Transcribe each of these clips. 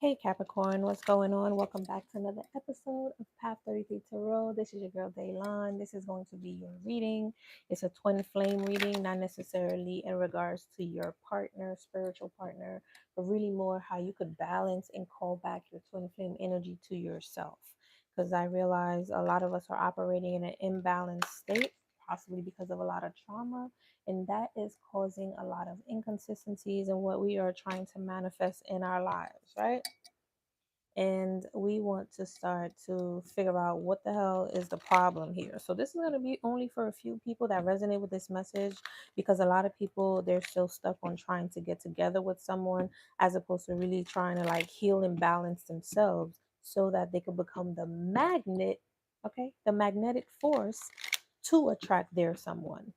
Hey Capricorn, what's going on? Welcome back to another episode of Path 33 Tarot. This is your girl Daylon. This is going to be your reading. It's a twin flame reading, not necessarily in regards to your partner, spiritual partner, but really more how you could balance and call back your twin flame energy to yourself. Because I realize a lot of us are operating in an imbalanced state, possibly because of a lot of trauma, and that is causing a lot of inconsistencies in what we are trying to manifest in our lives, right? And we want to start to figure out what the hell is the problem here. So this is going to be only for a few people that resonate with this message, because a lot of people, they're still stuck on trying to get together with someone as opposed to really trying to like heal and balance themselves so that they could become the magnet, okay, the magnetic force to attract their someone.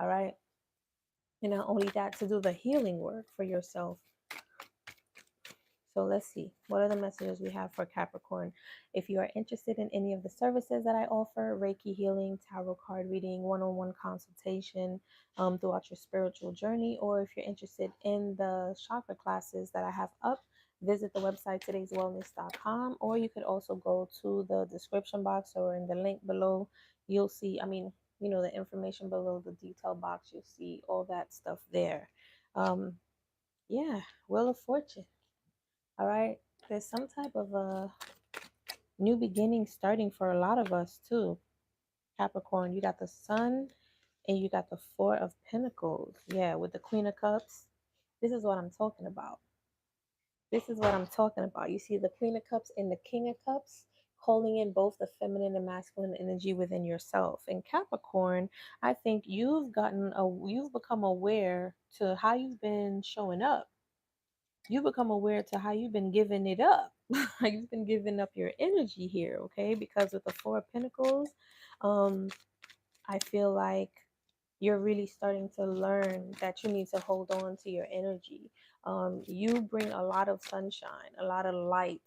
All right. And not only that, to do the healing work for yourself. So let's see, what are the messages we have for Capricorn? If you are interested in any of the services that I offer, Reiki healing, tarot card reading, one-on-one consultation throughout your spiritual journey, or if you're interested in the chakra classes that I have up, visit the website today'swellness.com, or you could also go to the description box or in the link below. You'll see, the information below the detail box, you'll see all that stuff there. Um, yeah, Wheel of Fortune. All right. There's some type of a new beginning starting for a lot of us too. Capricorn, you got the Sun and you got the Four of Pentacles. Yeah, with the Queen of Cups. This is what I'm talking about. This is what I'm talking about. You see the Queen of Cups and the King of Cups, calling in both the feminine and masculine energy within yourself. And Capricorn, I think you've become aware to how you've been showing up. You become aware to how you've been giving it up. You've been giving up your energy here, okay? Because with the Four of Pentacles, um, I feel like you're really starting to learn that you need to hold on to your energy. You bring a lot of sunshine, a lot of light,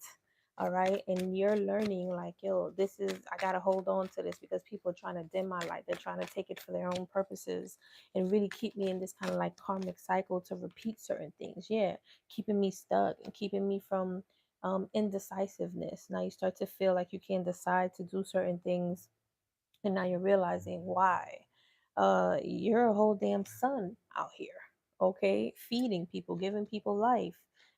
all right? And you're learning like, yo, I got to hold on to this because people are trying to dim my light. They're trying to take it for their own purposes and really keep me in this kind of like karmic cycle to repeat certain things. Yeah, keeping me stuck and keeping me from indecisiveness. Now you start to feel like you can't decide to do certain things, and now you're realizing why. You're a whole damn sun out here, okay, feeding people, giving people life,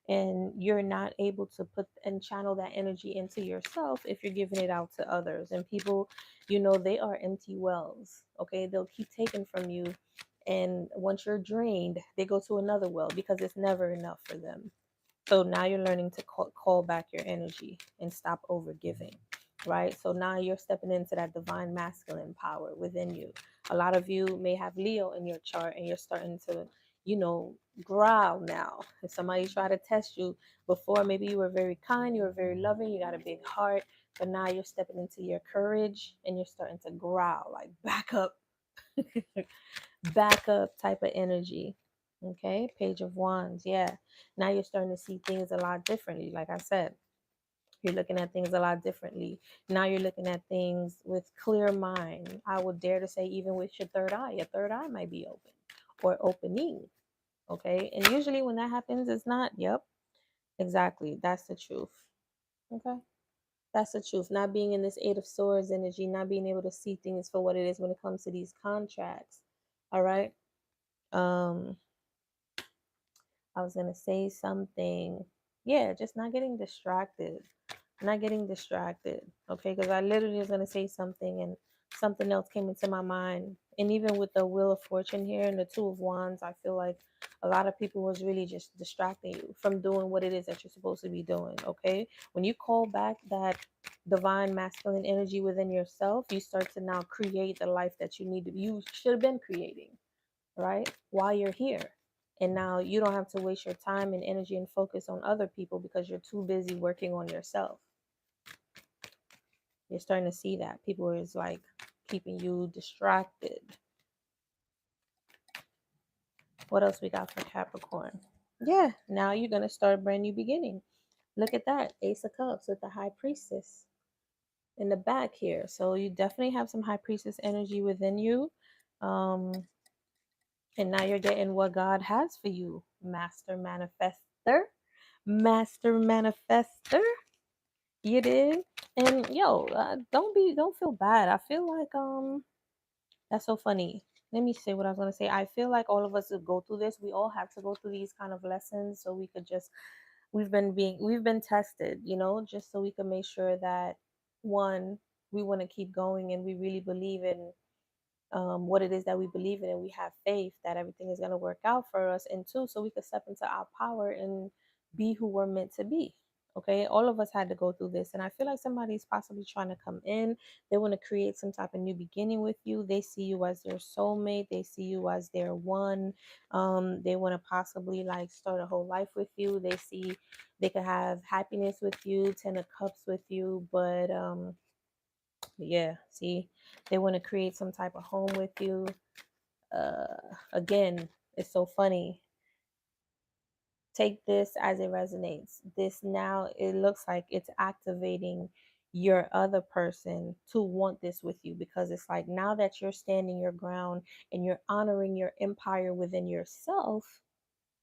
and you're not able to put and channel that energy into yourself if you're giving it out to others. And people, they are empty wells, okay? They'll keep taking from you, and once you're drained, they go to another well because it's never enough for them. So now you're learning to call back your energy and stop over giving, right? So now you're stepping into that divine masculine power within you. A lot of you may have Leo in your chart and you're starting to, growl now. If somebody try to test you before, maybe you were very kind, you were very loving, you got a big heart, but now you're stepping into your courage and you're starting to growl, like back up, back up type of energy. Okay, Page of Wands. Yeah, now you're starting to see things a lot differently. Like I said, you're looking at things a lot differently. Now you're looking at things with clear mind. I would dare to say, even with your third eye might be open or opening. Okay, and usually when that happens, it's not. Yep, exactly. That's the truth. Okay. That's the truth. Not being in this Eight of Swords energy, not being able to see things for what it is when it comes to these contracts. All right. Um, I was gonna say something. Yeah, just not getting distracted. Not getting distracted. Okay, because I literally was gonna say something and something else came into my mind. And even with the Wheel of Fortune here and the Two of Wands, I feel like a lot of people was really just distracting you from doing what it is that you're supposed to be doing. Okay. When you call back that divine masculine energy within yourself, you start to now create the life that you should have been creating, right? While you're here. And now you don't have to waste your time and energy and focus on other people because you're too busy working on yourself. You're starting to see that. People is like keeping you distracted. What else we got for Capricorn? Yeah, now you're going to start a brand new beginning. Look at that. Ace of Cups with the High Priestess in the back here. So you definitely have some High Priestess energy within you. Um, and now you're getting what God has for you, Master Manifester. Master manifester. You did. And yo, don't feel bad. I feel like that's so funny. Let me say what I was gonna say. I feel like all of us would go through this. We all have to go through these kind of lessons so we could just we've been tested, just so we can make sure that one, we want to keep going and we really believe in what it is that we believe in, and we have faith that everything is going to work out for us, and two, so we could step into our power and be who we're meant to be. Okay, all of us had to go through this, and I feel like somebody's possibly trying to come in. They want to create some type of new beginning with you. They see you as their soulmate. They see you as their one. They want to possibly like start a whole life with you. They see they could have happiness with you, 10 of cups with you, but yeah, see, they want to create some type of home with you. uh Again, it's so funny. Take this as it resonates. This now, it looks like it's activating your other person to want this with you, because it's like now that you're standing your ground and you're honoring your empire within yourself,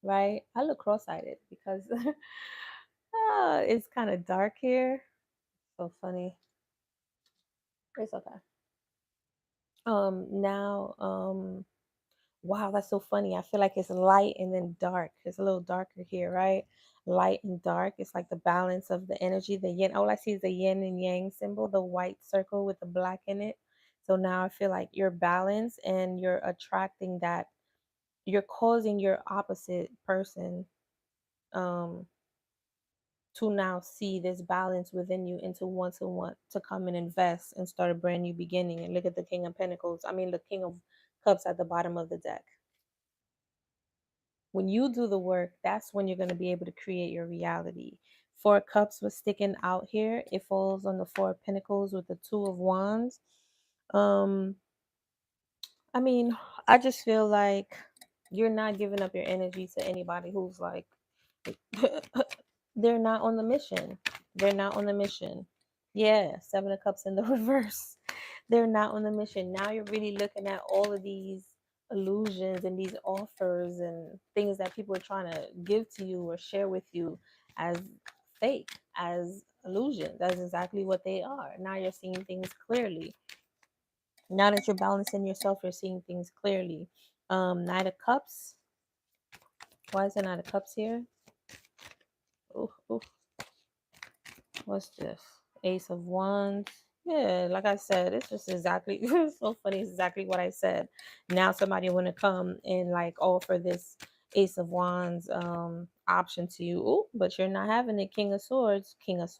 right? I look cross-eyed because it's kind of dark here. So funny. It's okay. Now, wow, that's so funny. I feel like it's light and then dark. It's a little darker here, right? Light and dark. It's like the balance of the energy, the yin. All I see is the yin and yang symbol, the white circle with the black in it. So now I feel like you're balanced and you're attracting that. You're causing your opposite person um to now see this balance within you and to want to come and invest and start a brand new beginning. And look at the King of Pentacles. I mean, the King of Cups at the bottom of the deck. When you do the work, that's when you're going to be able to create your reality. Four Cups was sticking out here. It falls on the Four of Pentacles with the Two of Wands. Um, I mean, I just feel like you're not giving up your energy to anybody who's like, they're not on the mission. They're not on the mission. Yeah, Seven of Cups in the reverse. They're not on the mission. Now you're really looking at all of these illusions and these offers and things that people are trying to give to you or share with you as fake, as illusions. That's exactly what they are. Now you're seeing things clearly. Now that you're balancing yourself, you're seeing things clearly. Knight of Cups. Why is the Knight of Cups here? Oh, what's this? Ace of Wands. Yeah, like I said, it's just exactly it's so funny. It's exactly what I said. Now somebody want to come and like offer this Ace of Wands option to you. Ooh, but you're not having it. King of Swords, Queen of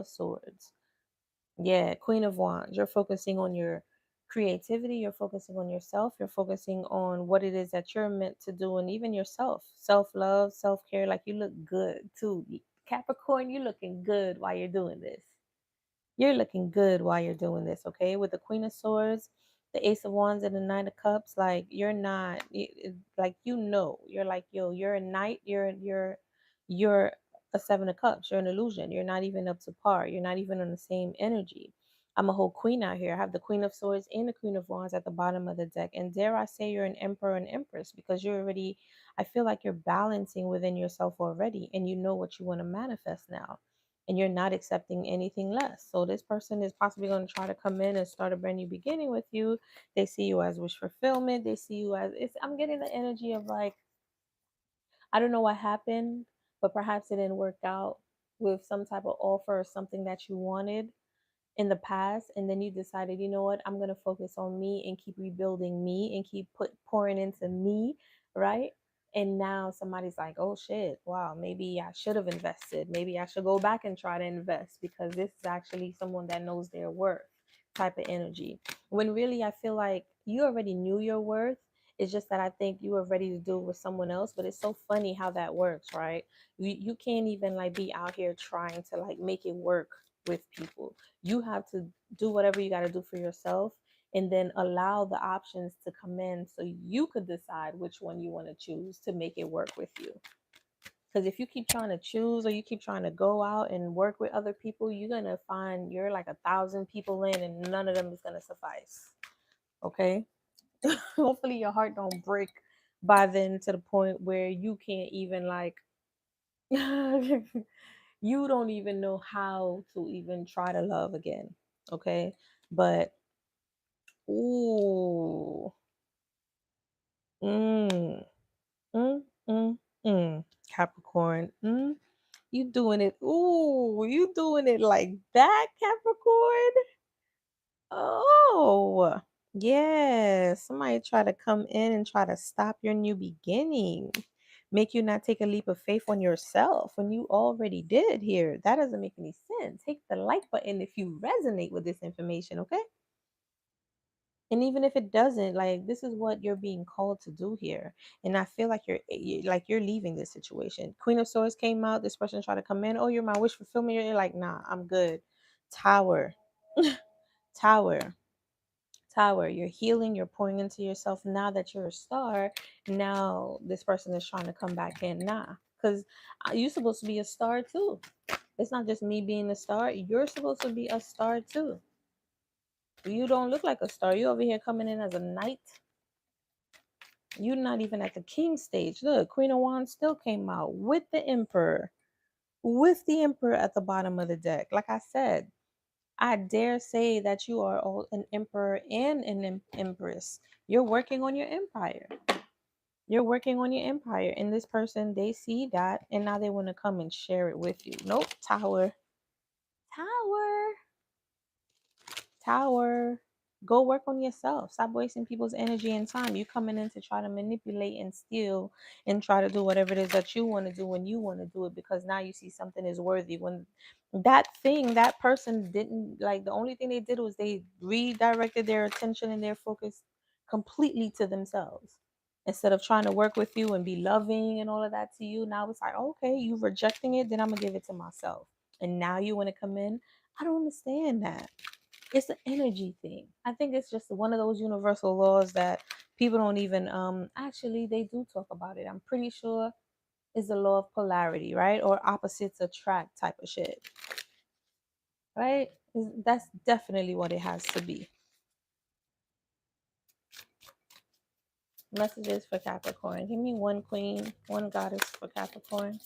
Swords. Yeah, Queen of Wands. You're focusing on your creativity, you're focusing on yourself, you're focusing on what it is that you're meant to do, and even yourself. Self-love, self-care. Like you look good too. Capricorn, you're looking good while you're doing this. You're looking good while you're doing this, okay? With the Queen of Swords, the Ace of Wands, and the Nine of Cups, like you're not like you're like, yo, you're a knight, you're a Seven of Cups, you're an illusion. You're not even up to par. You're not even on the same energy. I'm a whole queen out here. I have the Queen of Swords and the Queen of Wands at the bottom of the deck. And dare I say you're an emperor and empress, because you're already, I feel like you're balancing within yourself already and you know what you want to manifest now, and you're not accepting anything less. So this person is possibly going to try to come in and start a brand new beginning with you. They see you as wish fulfillment. They see you as I'm getting the energy of like, I don't know what happened, but perhaps it didn't work out with some type of offer or something that you wanted in the past, and then you decided, you know what, I'm going to focus on me and keep rebuilding me and keep pouring into me, right? And now somebody's like, oh shit, wow, maybe I should have invested, maybe I should go back and try to invest, because this is actually someone that knows their worth type of energy, when really I feel like you already knew your worth. It's just that I think you were ready to do it with someone else. But it's so funny how that works, right? You can't even like be out here trying to like make it work with people. You have to do whatever you got to do for yourself, and then allow the options to come in so you could decide which one you want to choose to make it work with you. Because if you keep trying to choose, or you keep trying to go out and work with other people, you're going to find you're like 1,000 people in and none of them is going to suffice. Okay. Hopefully your heart don't break by then to the point where you can't even like You don't even know how to even try to love again. Okay. But, ooh, mm, mm, mm, Capricorn, you doing it. Ooh, you doing it like that, Capricorn? Oh, yeah. Somebody try to come in and try to stop your new beginning. Make you not take a leap of faith on yourself when you already did here. That doesn't make any sense. Hit the like button if you resonate with this information, okay? And even if it doesn't, like, this is what you're being called to do here. And I feel like like you're leaving this situation. Queen of Swords came out. This person tried to come in. Oh, you're my wish fulfillment. You're like, nah, I'm good. Tower, tower. Tower, you're healing, you're pouring into yourself. Now that you're a star, now this person is trying to come back in. Nah, because you're supposed to be a star too. It's not just me being a star, you're supposed to be a star too. You don't look like a star. You over here coming in as a knight. You're not even at the king stage. Look, Queen of Wands still came out with the emperor, with the emperor at the bottom of the deck. Like I said, I dare say that you are all an emperor and an empress. You're working on your empire. You're working on your empire. And this person, they see that and now they want to come and share it with you. Nope. Tower. Tower. Tower. Go work on yourself. Stop wasting people's energy and time. You coming in to try to manipulate and steal and try to do whatever it is that you want to do when you want to do it because now you see something is worthy. When that thing, that person didn't like, the only thing they did was they redirected their attention and their focus completely to themselves. Instead of trying to work with you and be loving and all of that to you, now it's like, okay, you rejecting it, then I'm gonna give it to myself. And now you want to come in. I don't understand that. It's an energy thing. I think it's just one of those universal laws that people don't even actually they do talk about it. I'm pretty sure is the law of polarity, right? Or opposites attract type of shit. Right? That's definitely what it has to be. Messages for Capricorn. Give me one queen, one goddess for Capricorn.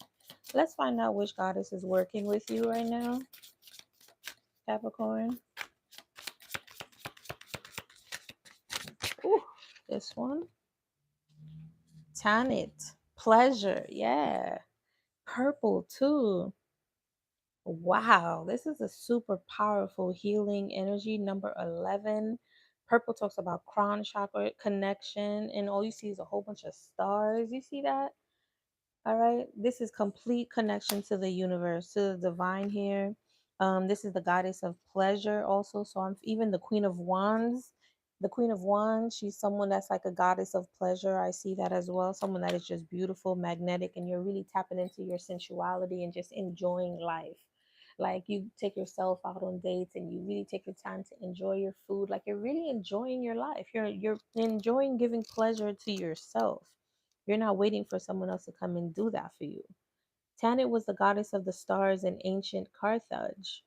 Let's find out which goddess is working with you right now, Capricorn. Ooh, this one. Tanit. Pleasure. Yeah. Purple too. Wow, this is a super powerful healing energy. Number 11. Purple talks about crown chakra connection, and all you see is a whole bunch of stars. You see that? All right. This is complete connection to the universe, to the divine here. This is the goddess of pleasure also. So I'm even the Queen of Wands. The Queen of Wands, she's someone that's like a goddess of pleasure. I see that as well. Someone that is just beautiful, magnetic, and you're really tapping into your sensuality and just enjoying life. Like you take yourself out on dates and you really take your time to enjoy your food. Like you're really enjoying your life. You're enjoying giving pleasure to yourself. You're not waiting for someone else to come and do that for you. Tanit was the goddess of the stars in ancient Carthage.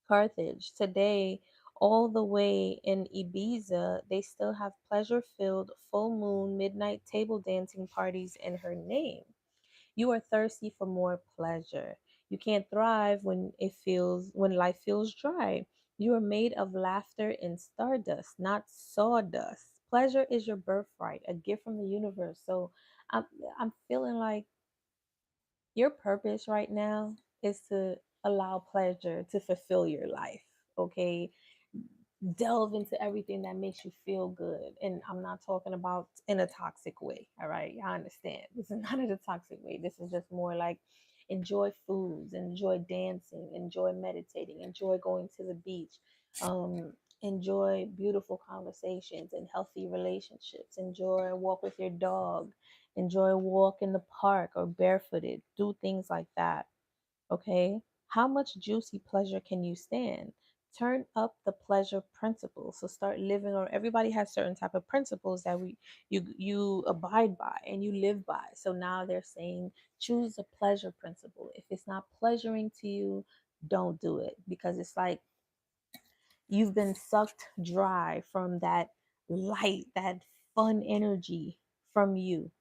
Carthage. Today, all the way in Ibiza, they still have pleasure filled full moon midnight table dancing parties in her name. You are thirsty for more pleasure. You can't thrive when life feels dry. You are made of laughter and stardust, not sawdust. Pleasure is your birthright, a gift from the universe. So I'm I'm feeling like your purpose right now is to allow pleasure to fulfill your life. Okay, delve into everything that makes you feel good. And I'm not talking about in a toxic way. All right. I understand. This is not in a toxic way. This is just more like enjoy foods, enjoy dancing, enjoy meditating, enjoy going to the beach, enjoy beautiful conversations and healthy relationships, enjoy a walk with your dog, enjoy a walk in the park or barefooted, do things like that. Okay. How much juicy pleasure can you stand? Turn up the pleasure principle. So start living, or everybody has certain type of principles that you abide by and you live by. So now they're saying choose the pleasure principle. If it's not pleasuring to you, don't do it, because it's like you've been sucked dry from that light, that fun energy from you,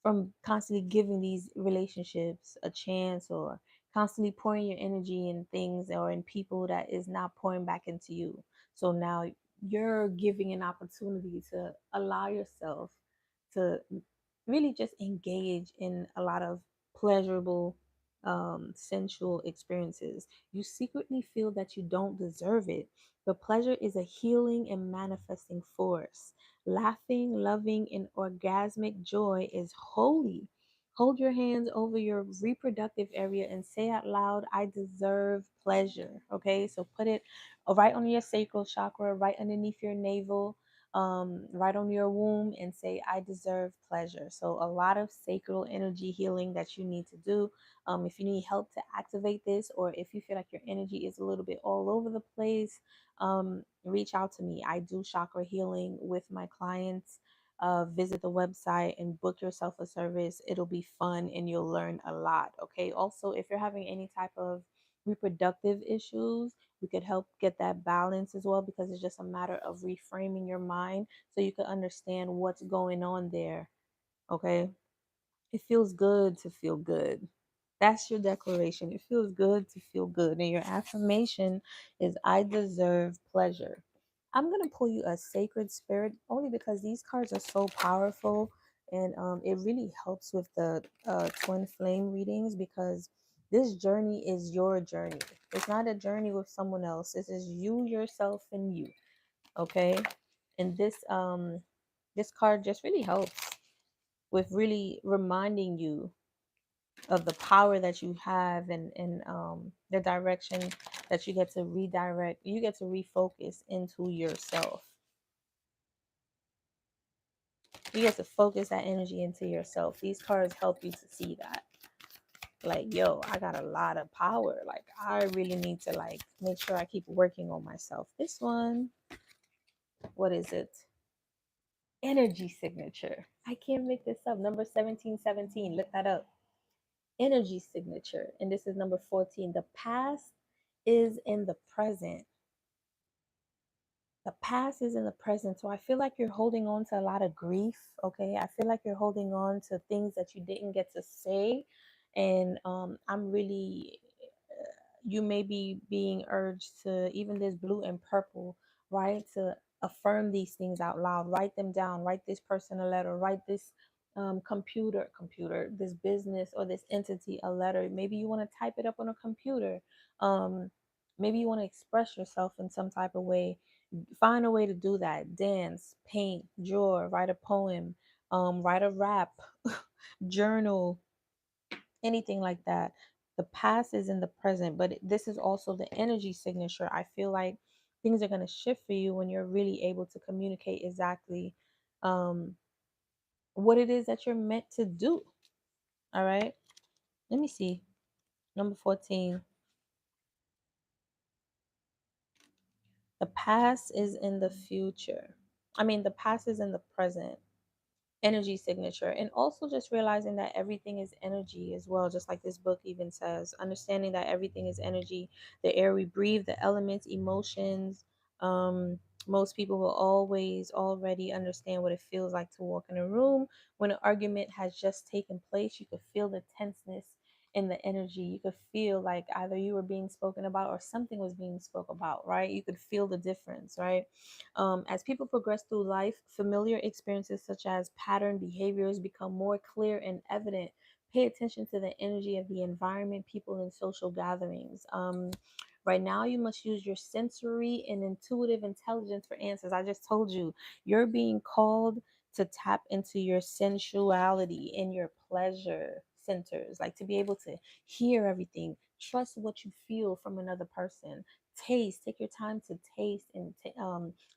from constantly giving these relationships a chance, or constantly pouring your energy in things or in people that is not pouring back into you. So now you're giving an opportunity to allow yourself to really just engage in a lot of pleasurable, sensual experiences. You secretly feel that you don't deserve it, but pleasure is a healing and manifesting force. Laughing, loving, and orgasmic joy is holy. Hold your hands over your reproductive area and say out loud, I deserve pleasure. Okay, so put it right on your sacral chakra, right underneath your navel, right on your womb, and say, I deserve pleasure. So, a lot of sacral energy healing that you need to do. If you need help to activate this, or if you feel like your energy is a little bit all over the place, reach out to me. I do chakra healing with my clients. Visit the website and book yourself a service. It'll be fun and you'll learn a lot. Okay. Also, if you're having any type of reproductive issues, we could help get that balance as well, because it's just a matter of reframing your mind so you can understand what's going on there. Okay. It feels good to feel good. That's your declaration. It feels good to feel good. And your affirmation is, I deserve pleasure. I'm going to pull you a sacred spirit only because these cards are so powerful. And it really helps with the twin flame readings, because this journey is your journey. It's not a journey with someone else. This is you, yourself, and you. Okay. And this card just really helps with really reminding you of the power that you have, and the direction that you get to redirect, you get to refocus into yourself. You get to focus that energy into yourself. These cards help you to see that, like, yo, I got a lot of power, like I really need to like make sure I keep working on myself. This one, what is it? Energy signature. I can't make this up. Number 1717, look that up. Energy signature. And this is number 14. The past is in the present. The past is in the present. So I feel like you're holding on to a lot of grief. Okay. I feel like you're holding on to things that you didn't get to say. And I'm really, you may be being urged to, even this blue and purple, right? To affirm these things out loud, write them down, write this person a letter, write this computer, this business or this entity a letter. Maybe you want to type it up on a computer. Um, maybe you want to express yourself in some type of way. Find a way to do that. Dance, paint, draw, write a poem, write a rap, journal, anything like that. The past is in the present, but this is also the energy signature. I feel like things are going to shift for you when you're really able to communicate exactly um, what it is that you're meant to do. All right. Let me see. Number 14. The past is in the future. The past is in the present. Energy signature, and also just realizing that everything is energy as well, just like this book even says, understanding that everything is energy. The air we breathe, the elements, emotions. Most people will always already understand what it feels like to walk in a room when an argument has just taken place. You could feel the tenseness in the energy. You could feel like either you were being spoken about or something was being spoke about, right? You could feel the difference, right? As people progress through life, familiar experiences such as pattern behaviors become more clear and evident. Pay attention to the energy of the environment, people, and social gatherings. Right now, you must use your sensory and intuitive intelligence for answers. I just told you, you're being called to tap into your sensuality and your pleasure centers, like to be able to hear everything, trust what you feel from another person, taste, take your time to taste and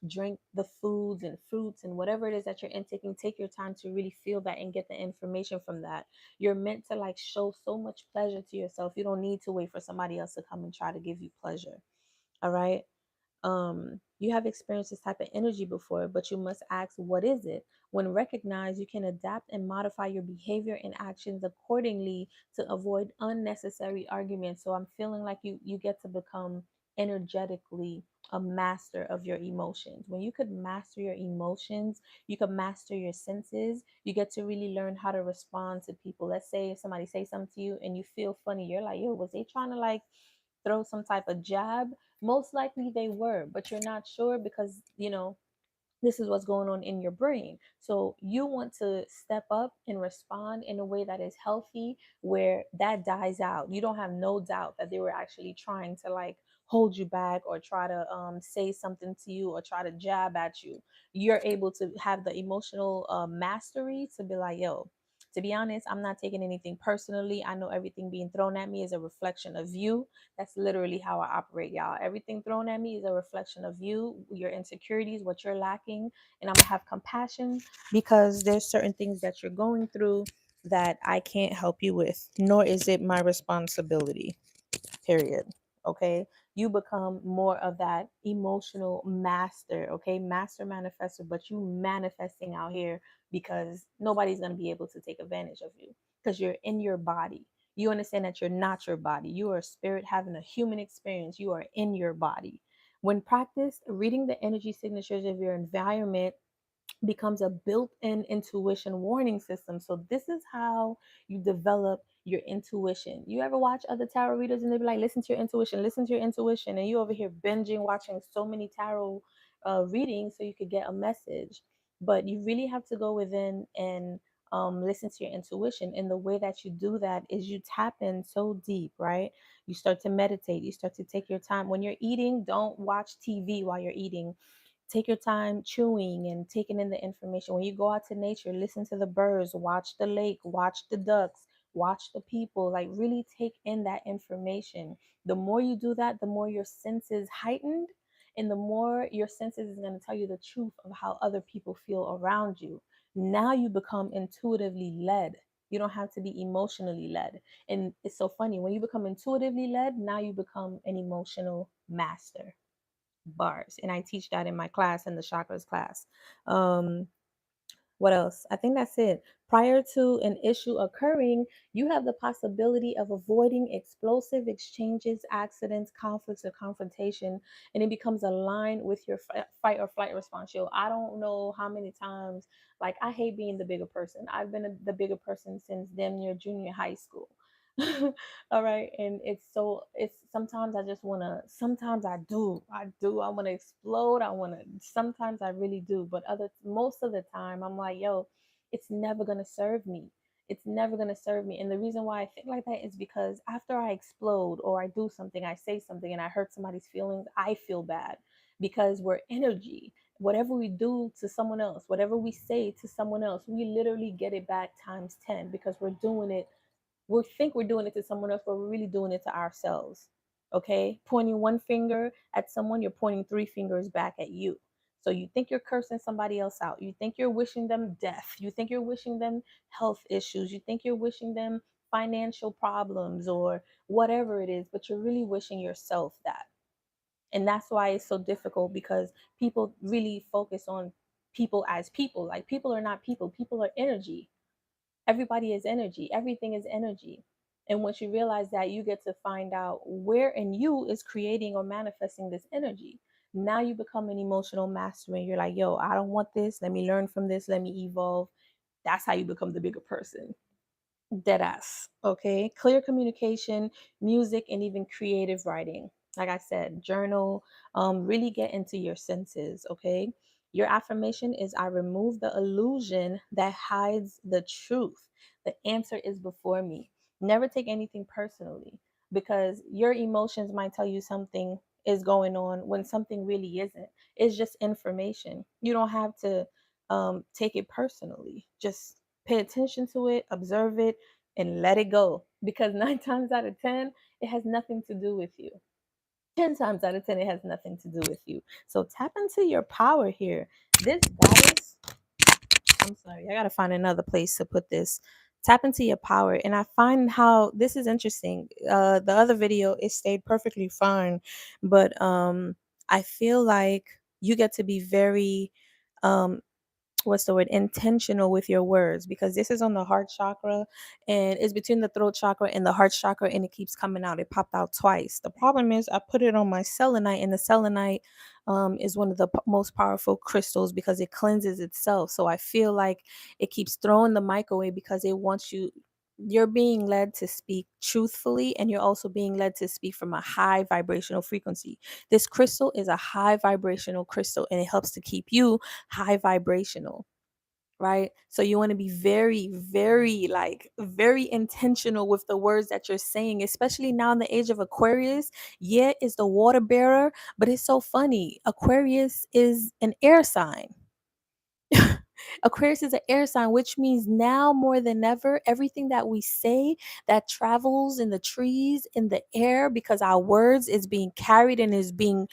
drink the foods and fruits and whatever it is that you're intaking. Take your time to really feel that and get the information from that. You're meant to like show so much pleasure to yourself. You don't need to wait for somebody else to come and try to give you pleasure. All right. You have experienced this type of energy before, but you must ask, what is it? When recognized, you can adapt and modify your behavior and actions accordingly to avoid unnecessary arguments. So I'm feeling like you get to become energetically a master of your emotions. When you could master your emotions, you could master your senses. You get to really learn how to respond to people. Let's say if somebody say something to you and you feel funny, you're like, yo, was they trying to like throw some type of jab? Most likely they were, but you're not sure because, this is what's going on in your brain. So you want to step up and respond in a way that is healthy, where that dies out. You don't have no doubt that they were actually trying to like hold you back or try to say something to you or try to jab at you. You're able to have the emotional mastery to be like, yo, to be honest, I'm not taking anything personally. I know everything being thrown at me is a reflection of you. That's literally how I operate, y'all. Everything thrown at me is a reflection of you, your insecurities, what you're lacking. And I'm going to have compassion because there's certain things that you're going through that I can't help you with, nor is it my responsibility, period. Okay. You become more of that emotional master. Okay. Master manifester, but you manifesting out here because nobody's going to be able to take advantage of you because you're in your body. You understand that you're not your body. You are a spirit having a human experience. You are in your body. When practiced, reading the energy signatures of your environment becomes a built-in intuition warning system. So this is how you develop your intuition. You ever watch other tarot readers and they be like, listen to your intuition, listen to your intuition, and you over here binging watching so many tarot readings so you could get a message. But you really have to go within and listen to your intuition. And the way that you do that is you tap in so deep, right? You start to meditate. You start to take your time. When you're eating, don't watch TV while you're eating. Take your time chewing and taking in the information. When you go out to nature, listen to the birds, watch the lake, watch the ducks, watch the people, like really take in that information. The more you do that, the more your senses heightened, and the more your senses is going to tell you the truth of how other people feel around you. Now you become intuitively led. You don't have to be emotionally led. And it's so funny, when you become intuitively led, now you become an emotional master. Bars, and I teach that in my class, in the chakras class. um what else? I think that's it. Prior to an issue occurring, you have the possibility of avoiding explosive exchanges, accidents, conflicts, or confrontation, and it becomes aligned with your fight or flight response. Yo, I don't know how many times, like, I hate being the bigger person. I've been the bigger person since damn near junior high school. All right. And it's sometimes I just want to, sometimes I want to explode. Sometimes I really do. But most of the time, I'm like, yo, it's never going to serve me. It's never going to serve me. And the reason why I think like that is because after I explode or I do something, I say something and I hurt somebody's feelings, I feel bad because we're energy. Whatever we do to someone else, whatever we say to someone else, we literally get it back times 10 because we're doing it. We think we're doing it to someone else, but we're really doing it to ourselves. Okay, pointing one finger at someone, you're pointing three fingers back at you. So you think you're cursing somebody else out, you think you're wishing them death, you think you're wishing them health issues, you think you're wishing them financial problems or whatever it is, but you're really wishing yourself that. And that's why it's so difficult, because people really focus on people as people. Like, people are not people, people are energy. Everybody is energy, everything is energy. And once you realize that, you get to find out where in you is creating or manifesting this energy. Now you become an emotional master and you're like, yo, I don't want this, let me learn from this, let me evolve. That's how you become the bigger person. Deadass. Okay. Clear communication, music, and even creative writing. Like I said, journal, really get into your senses. Okay. Your affirmation is, I remove the illusion that hides the truth. The answer is before me. Never take anything personally, because your emotions might tell you something is going on when something really isn't. It's just information. You don't have to take it personally. Just pay attention to it, observe it, and let it go, because 9 times out of 10 it has nothing to do with you. 10 times out of 10 it has nothing to do with you. So tap into your power here. This goddess, I'm sorry, I gotta find another place to put this. Tap into your power. And I find how this is interesting. The other video, it stayed perfectly fine, but I feel like you get to be very um what's the word, intentional with your words, because this is on the heart chakra, and it's between the throat chakra and the heart chakra, and it keeps coming out. It popped out twice. The problem is I put it on my selenite, and the selenite is one of the most powerful crystals because it cleanses itself. So I feel like it keeps throwing the mic away because it wants you, you're being led to speak truthfully, and you're also being led to speak from a high vibrational frequency. This crystal is a high vibrational crystal, and it helps to keep you high vibrational, right? So you want to be very, very, like, very intentional with the words that you're saying, especially now in the age of Aquarius. Yeah, it's the water bearer, but it's so funny. Aquarius is an air sign. Aquarius is an air sign, which means now more than ever, everything that we say that travels in the trees, in the air, because our words is being carried and is being,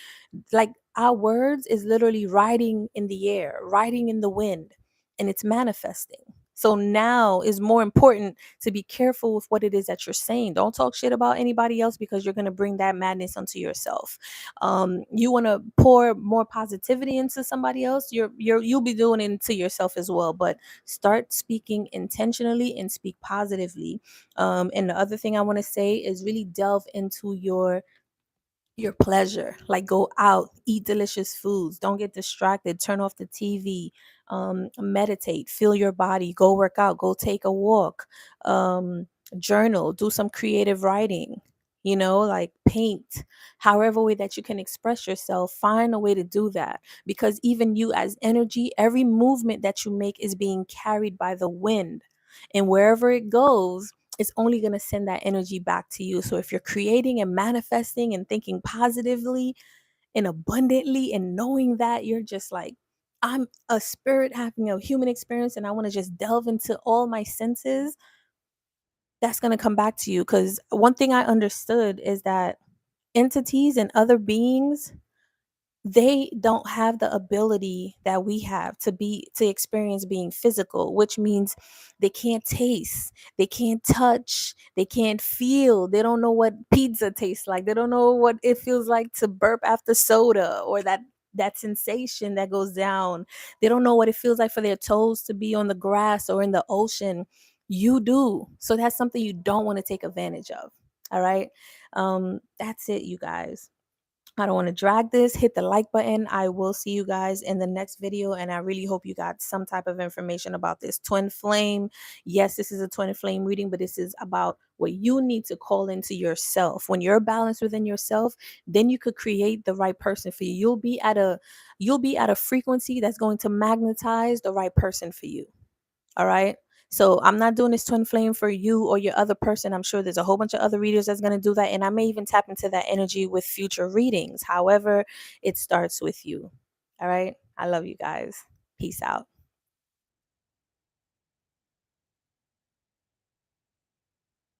like, our words is literally riding in the air, riding in the wind, and it's manifesting. So now is more important to be careful with what it is that you're saying. Don't talk shit about anybody else, because you're going to bring that madness onto yourself. You want to pour more positivity into somebody else, you'll be doing it to yourself as well. But start speaking intentionally and speak positively. And the other thing I want to say is really delve into your pleasure. Like, go out, eat delicious foods, don't get distracted, turn off the TV, meditate, feel your body, go work out, go take a walk, journal, do some creative writing, like paint. However way that you can express yourself, find a way to do that, because even you as energy, every movement that you make is being carried by the wind, and wherever it goes, it's only going to send that energy back to you. So if you're creating and manifesting and thinking positively and abundantly, and knowing that you're just like, I'm a spirit having a human experience and I want to just delve into all my senses, that's going to come back to you. Because one thing I understood is that entities and other beings, they don't have the ability that we have to experience being physical, which means they can't taste, they can't touch, they can't feel, they don't know what pizza tastes like, they don't know what it feels like to burp after soda, or that sensation that goes down. They don't know what it feels like for their toes to be on the grass or in the ocean. You do. So that's something you don't want to take advantage of. All right. That's it, you guys. I don't want to drag this. Hit the like button. I will see you guys in the next video. And I really hope you got some type of information about this twin flame. Yes, this is a twin flame reading, but this is about what you need to call into yourself. When you're balanced within yourself, then you could create the right person for you. You'll be at a frequency that's going to magnetize the right person for you. All right. So I'm not doing this twin flame for you or your other person. I'm sure there's a whole bunch of other readers that's going to do that. And I may even tap into that energy with future readings. However, it starts with you. All right. I love you guys. Peace out.